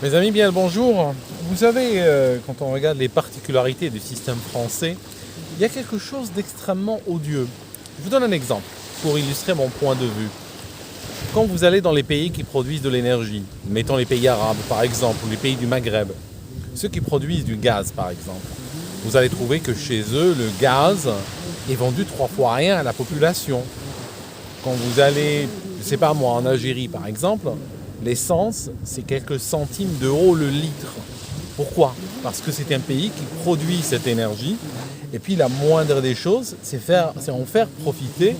Mes amis, bien le bonjour. Vous savez, quand on regarde les particularités du système français, il y a quelque chose d'extrêmement odieux. Je vous donne un exemple pour illustrer mon point de vue. Quand vous allez dans les pays qui produisent de l'énergie, mettons les pays arabes par exemple, ou les pays du Maghreb, ceux qui produisent du gaz par exemple, vous allez trouver que chez eux, le gaz est vendu 3 fois rien à la population. Quand vous allez, je ne sais pas moi, en Algérie par exemple, l'essence, c'est quelques centimes d'euros le litre. Pourquoi ? Parce que c'est un pays qui produit cette énergie. Et puis la moindre des choses, c'est en faire profiter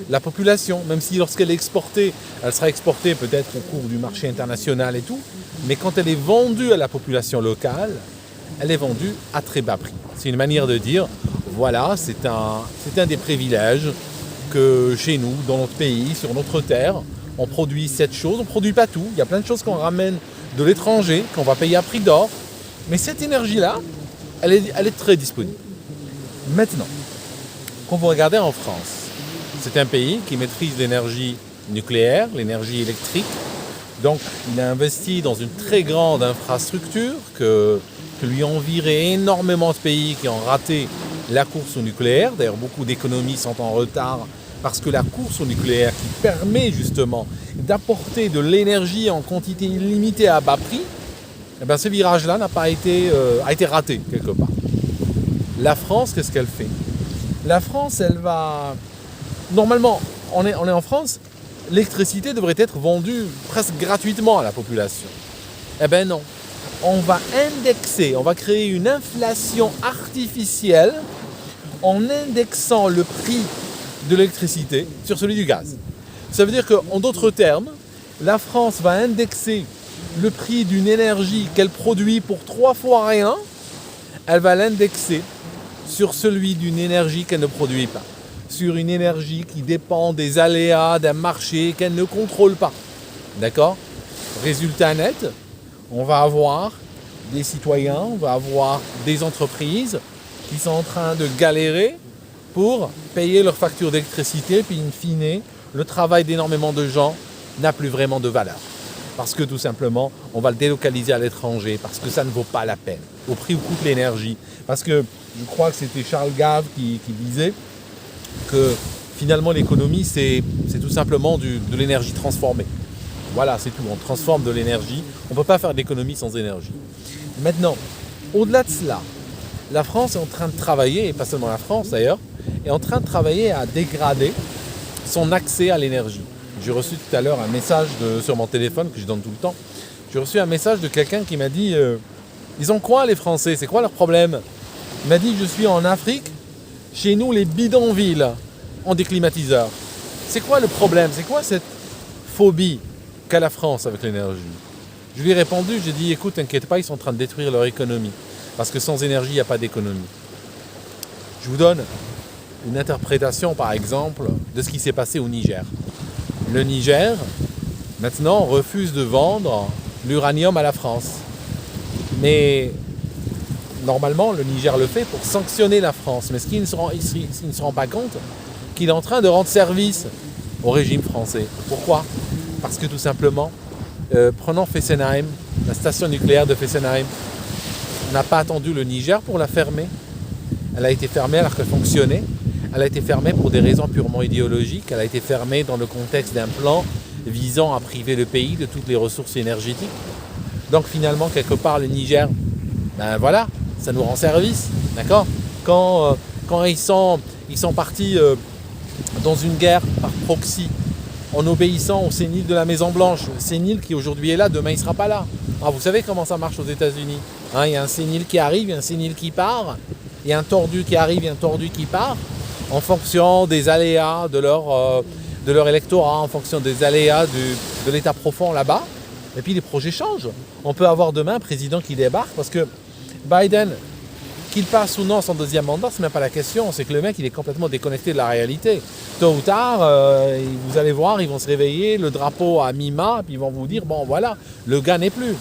la population. Même si lorsqu'elle est exportée, elle sera exportée peut-être au cours du marché international et tout. Mais quand elle est vendue à la population locale, elle est vendue à très bas prix. C'est une manière de dire, voilà, c'est un des privilèges que chez nous, dans notre pays, sur notre terre, on produit cette chose, on ne produit pas tout. Il y a plein de choses qu'on ramène de l'étranger, qu'on va payer à prix d'or. Mais cette énergie-là, elle est très disponible. Maintenant, quand vous regardez en France, c'est un pays qui maîtrise l'énergie nucléaire, l'énergie électrique. Donc, il a investi dans une très grande infrastructure que lui enviraient énormément de pays qui ont raté la course au nucléaire. D'ailleurs, beaucoup d'économies sont en retard parce que la course au nucléaire qui permet justement d'apporter de l'énergie en quantité illimitée à bas prix, eh bien, ce virage-là a été raté quelque part. La France, qu'est-ce qu'elle fait ? La France, elle va... Normalement, on est en France, l'électricité devrait être vendue presque gratuitement à la population. Eh bien non. On va indexer, on va créer une inflation artificielle en indexant le prix de l'électricité sur celui du gaz. Ça veut dire qu'en d'autres termes, la France va indexer le prix d'une énergie qu'elle produit pour 3 fois rien, elle va l'indexer sur celui d'une énergie qu'elle ne produit pas, sur une énergie qui dépend des aléas d'un marché qu'elle ne contrôle pas. D'accord ? Résultat net, on va avoir des citoyens, on va avoir des entreprises qui sont en train de galérer pour payer leurs factures d'électricité, puis in fine, le travail d'énormément de gens n'a plus vraiment de valeur. Parce que tout simplement, on va le délocaliser à l'étranger, parce que ça ne vaut pas la peine, au prix où coûte l'énergie. Parce que je crois que c'était Charles Gave qui disait que finalement l'économie, c'est tout simplement de l'énergie transformée. Voilà, c'est tout, on transforme de l'énergie, on ne peut pas faire d'économie sans énergie. Maintenant, au-delà de cela, la France est en train de travailler, et pas seulement la France d'ailleurs, est en train de travailler à dégrader son accès à l'énergie. J'ai reçu tout à l'heure un message sur mon téléphone que je donne tout le temps. J'ai reçu un message de quelqu'un qui m'a dit ils ont quoi les Français ? C'est quoi leur problème ? Il m'a dit je suis en Afrique, chez nous les bidonvilles ont des climatiseurs. C'est quoi le problème ? C'est quoi cette phobie qu'a la France avec l'énergie ? Je lui ai répondu, j'ai dit écoute, t'inquiète pas, ils sont en train de détruire leur économie. Parce que sans énergie, il n'y a pas d'économie. Je vous donne une interprétation, par exemple, de ce qui s'est passé au Niger. Le Niger, maintenant, refuse de vendre l'uranium à la France. Mais normalement, le Niger le fait pour sanctionner la France. Mais ce qu'il ne se rend pas compte, qu'il est en train de rendre service au régime français. Pourquoi ? Parce que tout simplement, prenons Fessenheim, la station nucléaire de Fessenheim, on n'a pas attendu le Niger pour la fermer. Elle a été fermée alors qu'elle fonctionnait. Elle a été fermée pour des raisons purement idéologiques. Elle a été fermée dans le contexte d'un plan visant à priver le pays de toutes les ressources énergétiques. Donc finalement, quelque part, le Niger, ben voilà, ça nous rend service. D'accord ? Quand ils sont partis dans une guerre par proxy, en obéissant au sénile de la Maison Blanche, le sénile qui aujourd'hui est là, demain il ne sera pas là. Alors, vous savez comment ça marche aux États-Unis ? Il y a un sénile qui arrive, il y a un sénile qui part, il y a un tordu qui arrive, il y a un tordu qui part, en fonction des aléas de leur électorat, en fonction des aléas de l'état profond là-bas. Et puis les projets changent. On peut avoir demain un président qui débarque parce que Biden, qu'il passe ou non son deuxième mandat, c'est même pas la question, c'est que le mec il est complètement déconnecté de la réalité. Tôt ou tard, vous allez voir, ils vont se réveiller, le drapeau à mi-mât, puis ils vont vous dire, bon voilà, le gars n'est plus.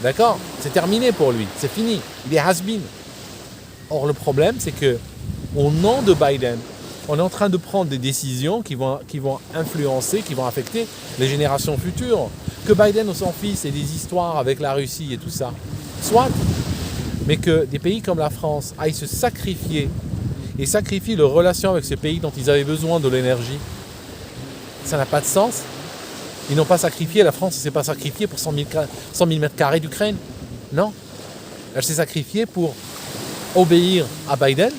D'accord ? C'est terminé pour lui, c'est fini, il est has-been. Or le problème c'est que, au nom de Biden, on est en train de prendre des décisions qui vont influencer, qui vont affecter les générations futures. Que Biden ou son fils ait des histoires avec la Russie et tout ça, soit, mais que des pays comme la France aillent se sacrifier et sacrifient leurs relations avec ces pays dont ils avaient besoin de l'énergie, ça n'a pas de sens. Ils n'ont pas sacrifié, la France ne s'est pas sacrifiée pour 100 000 mètres carrés d'Ukraine. Non. Elle s'est sacrifiée pour obéir à Biden,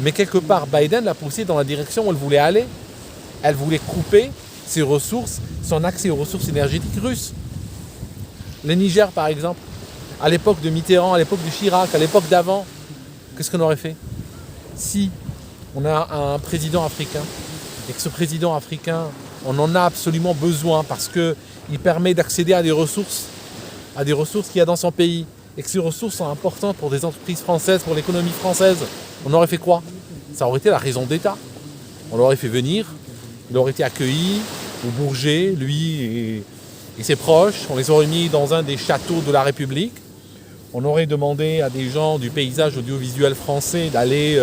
mais quelque part, Biden l'a poussée dans la direction où elle voulait aller. Elle voulait couper ses ressources, son accès aux ressources énergétiques russes. Le Niger, par exemple, à l'époque de Mitterrand, à l'époque de Chirac, à l'époque d'avant, qu'est-ce qu'on aurait fait? Si on a un président africain, et que ce président africain, on en a absolument besoin parce qu'il permet d'accéder à des ressources qu'il y a dans son pays, et que ces ressources sont importantes pour des entreprises françaises, pour l'économie française, on aurait fait quoi? Ça aurait été la raison d'État. On l'aurait fait venir, il aurait été accueilli au Bourget, lui et ses proches, on les aurait mis dans un des châteaux de la République, on aurait demandé à des gens du paysage audiovisuel français d'aller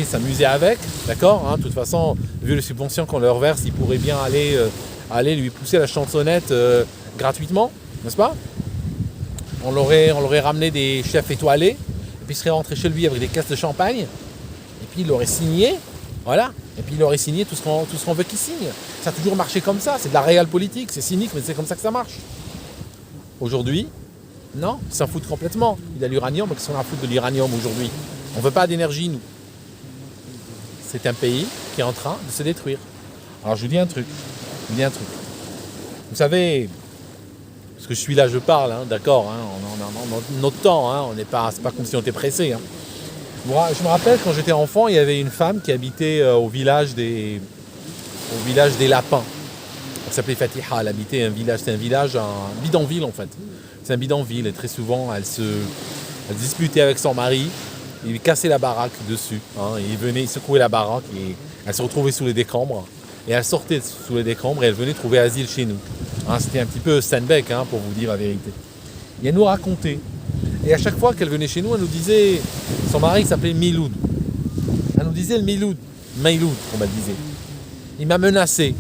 s'amuser avec, d'accord, hein, de toute façon, vu les subventions qu'on leur verse, ils pourraient bien aller lui pousser la chansonnette gratuitement, n'est-ce pas? On l'aurait ramené des chefs étoilés, et puis il serait rentré chez lui avec des caisses de champagne, et puis il aurait signé, voilà, et puis il aurait signé tout ce qu'on veut qu'il signe. Ça a toujours marché comme ça, c'est de la réelle politique, c'est cynique, mais c'est comme ça que ça marche. Aujourd'hui, non, il s'en fout complètement. Il a l'uranium, mais qu'est-ce qu'on a à foutre de l'uranium aujourd'hui? On ne veut pas d'énergie, nous. C'est un pays qui est en train de se détruire. Alors je vous dis un truc. Vous savez, parce que je suis là, je parle, hein, d'accord, hein, on a notre temps, hein, c'est pas comme si on était pressé. Hein. Je me rappelle quand j'étais enfant, il y avait une femme qui habitait au village des lapins. Elle s'appelait Fatiha, elle habitait un bidonville en fait. C'est un bidonville et très souvent elle disputait avec son mari, il cassait la baraque dessus. Hein, il venait, il secouait la baraque et elle se retrouvait sous les décombres. Et elle sortait sous les décombres et elle venait trouver asile chez nous. Hein, c'était un petit peu Steinbeck, hein, pour vous dire la vérité. Et elle nous racontait. Et à chaque fois qu'elle venait chez nous, elle nous disait, son mari s'appelait Miloud. Elle nous disait le Miloud, on m'a disait. Il m'a menacé.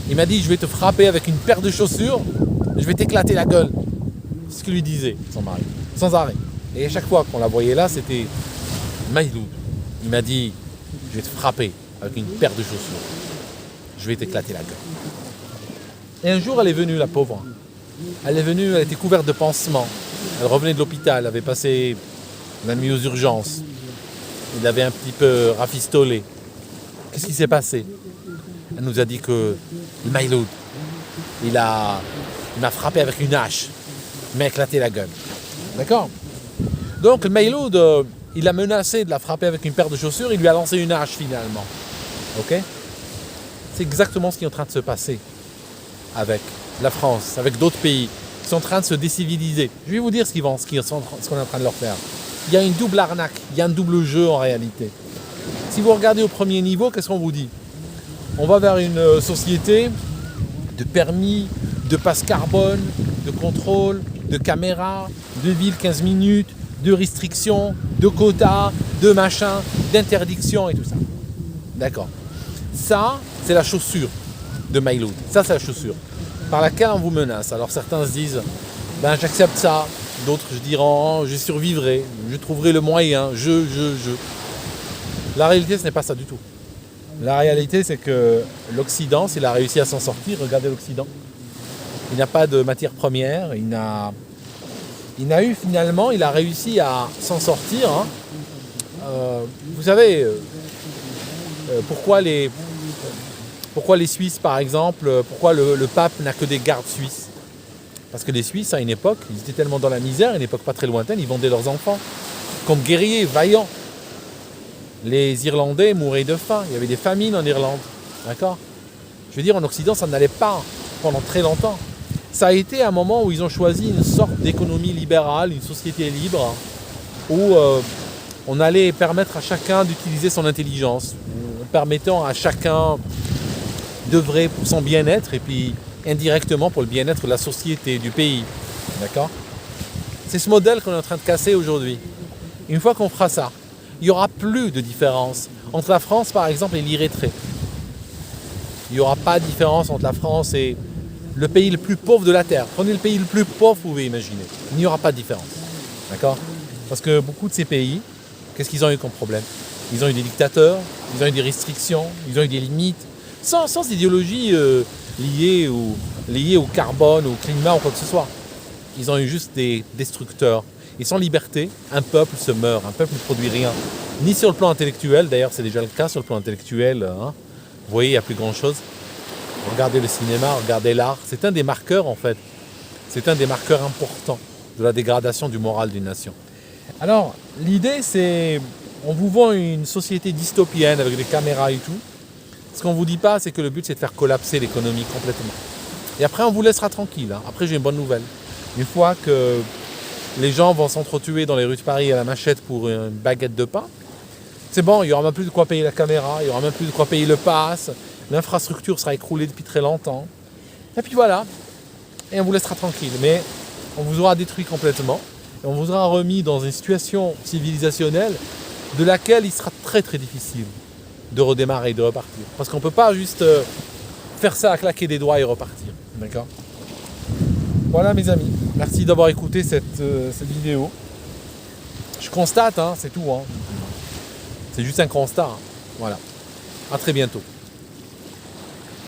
Il m'a dit, je vais te frapper avec une paire de chaussures, je vais t'éclater la gueule. C'est ce que lui disait son mari, sans arrêt. Et à chaque fois qu'on la voyait là, c'était Maïloud. Il m'a dit, je vais te frapper avec une paire de chaussures. Je vais t'éclater la gueule. Et un jour, elle est venue, la pauvre. Elle est venue, elle était couverte de pansements. Elle revenait de l'hôpital, elle avait passé la nuit aux urgences. Il l'avait un petit peu rafistolé. Qu'est-ce qui s'est passé? Elle nous a dit que le Maïloud, il m'a frappé avec une hache. Il m'a éclaté la gueule. D'accord? Donc le Maïloud, il a menacé de la frapper avec une paire de chaussures, il lui a lancé une hache finalement. Ok? C'est exactement ce qui est en train de se passer avec la France, avec d'autres pays qui sont en train de se déciviliser. Je vais vous dire ce qu'on est en train de leur faire. Il y a une double arnaque, il y a un double jeu en réalité. Si vous regardez au premier niveau, qu'est-ce qu'on vous dit? On va vers une société de permis, de passe carbone, de contrôle, de caméras, de ville 15 minutes, de restrictions, de quotas, de machins, d'interdictions et tout ça. D'accord. Ça, c'est la chaussure de Maïloud. Ça, c'est la chaussure par laquelle on vous menace. Alors certains se disent, j'accepte ça. D'autres, je dirais, je survivrai, je trouverai le moyen, La réalité, ce n'est pas ça du tout. La réalité, c'est que l'Occident, s'il a réussi à s'en sortir, regardez l'Occident. Il n'a pas de matière première, il a réussi à s'en sortir. Hein. Vous savez, pourquoi les Suisses, par exemple, pourquoi le pape n'a que des gardes suisses? Parce que les Suisses, à une époque, ils étaient tellement dans la misère, à une époque pas très lointaine, ils vendaient leurs enfants comme guerriers, vaillants. Les Irlandais mouraient de faim, il y avait des famines en Irlande. D'accord? Je veux dire, en Occident, ça n'allait pas pendant très longtemps. Ça a été un moment où ils ont choisi une sorte d'économie libérale, une société libre, où on allait permettre à chacun d'utiliser son intelligence, en permettant à chacun d'œuvrer pour son bien-être et puis indirectement pour le bien-être de la société, du pays. D'accord? C'est ce modèle qu'on est en train de casser aujourd'hui. Une fois qu'on fera ça, il n'y aura plus de différence entre la France, par exemple, et l'Érythrée. Il n'y aura pas de différence entre la France et le pays le plus pauvre de la Terre. Prenez le pays le plus pauvre, vous pouvez imaginer. Il n'y aura pas de différence. D'accord? Parce que beaucoup de ces pays, qu'est-ce qu'ils ont eu comme problème? Ils ont eu des dictateurs, ils ont eu des restrictions, ils ont eu des limites, sans idéologie liée au carbone, au climat ou quoi que ce soit. Ils ont eu juste des destructeurs. Et sans liberté, un peuple se meurt, un peuple ne produit rien. Ni sur le plan intellectuel, d'ailleurs c'est déjà le cas sur le plan intellectuel. Hein. Vous voyez, il n'y a plus grand-chose. Regardez le cinéma, regardez l'art. C'est un des marqueurs en fait. C'est un des marqueurs importants de la dégradation du moral d'une nation. Alors, l'idée c'est, on vous vend une société dystopienne avec des caméras et tout. Ce qu'on ne vous dit pas, c'est que le but c'est de faire collapser l'économie complètement. Et après on vous laissera tranquille. Hein. Après j'ai une bonne nouvelle. Une fois que les gens vont s'entretuer dans les rues de Paris à la machette pour une baguette de pain, c'est bon, il n'y aura même plus de quoi payer la caméra, il n'y aura même plus de quoi payer le pass, l'infrastructure sera écroulée depuis très longtemps. Et puis voilà, et on vous laissera tranquille. Mais on vous aura détruit complètement, et on vous aura remis dans une situation civilisationnelle de laquelle il sera très très difficile de redémarrer et de repartir. Parce qu'on ne peut pas juste faire ça à claquer des doigts et repartir. D'accord ? Voilà mes amis, merci d'avoir écouté cette vidéo. Je constate, hein, c'est tout. Hein. C'est juste un constat. Hein. Voilà. À très bientôt.